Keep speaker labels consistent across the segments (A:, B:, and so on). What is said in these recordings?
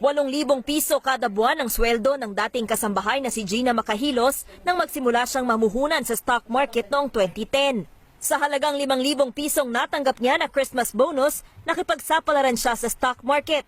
A: 8,000 piso kada buwan ang sweldo ng dating kasambahay na si Gina Macahilos nang magsimula siyang mamuhunan sa stock market noong 2010. Sa halagang 5,000 pisong natanggap niya na Christmas bonus, nakipagsapalaran siya sa stock market.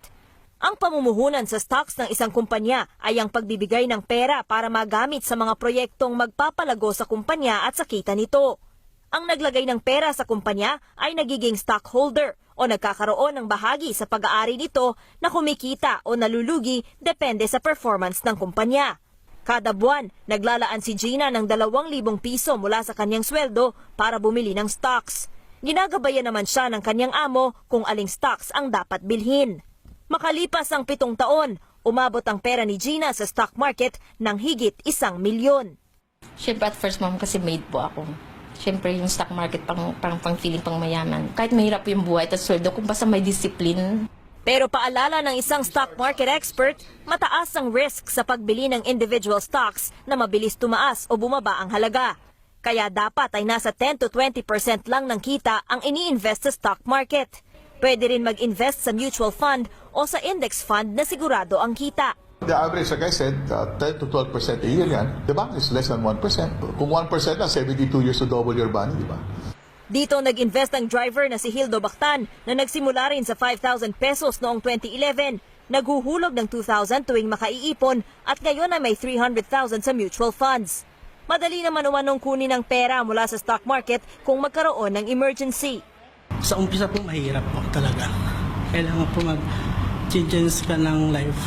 A: Ang pamumuhunan sa stocks ng isang kumpanya ay ang pagbibigay ng pera para magamit sa mga proyektong magpapalago sa kumpanya at sa kita nito. Ang naglagay ng pera sa kumpanya ay nagiging stockholder o nagkakaroon ng bahagi sa pag-aari nito na kumikita o nalulugi depende sa performance ng kumpanya. Kada buwan, naglalaan si Gina ng 2,000 piso mula sa kanyang sweldo para bumili ng stocks. Ginagabayan naman siya ng kanyang amo kung aling stocks ang dapat bilhin. Makalipas ang 7 taon, umabot ang pera ni Gina sa stock market ng higit 1 milyon.
B: Siyempre at first ma'am kasi maid po ako. Siyempre yung stock market pang feeling pang mayaman. Kahit mahirap yung buhay at sweldo kung basta may discipline.
A: Pero paalala ng isang stock market expert, mataas ang risk sa pagbili ng individual stocks na mabilis tumaas o bumaba ang halaga. Kaya dapat ay nasa 10 to 20% lang ng kita ang ini-invest sa stock market. Pwede rin mag-invest sa mutual fund o sa index fund na sigurado ang kita.
C: The average, like I said, 10 to 12% a year yan. The bank is less than 1%. Kung 1% na, 72 years to double your money, di ba?
A: Dito nag-invest ang driver na si Hildo Bactan na nagsimula rin sa 5,000 pesos noong 2011. Naghuhulog ng 2,000 tuwing makaiipon at ngayon ay may 300,000 sa mutual funds. Madali naman umanong kunin ang pera mula sa stock market kung magkaroon ng emergency.
D: Sa umpisa po mahirap po talaga. Kailangan po mag-change ka ng life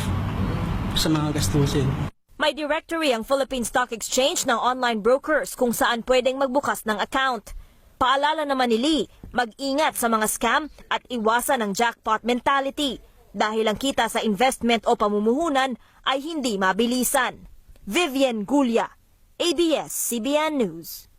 D: sa mga gastusin.
A: May directory ang Philippine Stock Exchange ng online brokers kung saan pwedeng magbukas ng account. Paalala naman ni Lee, mag-ingat sa mga scam at iwasan ang jackpot mentality dahil ang kita sa investment o pamumuhunan ay hindi mabilisan. Vivian Gulia, ABS-CBN News.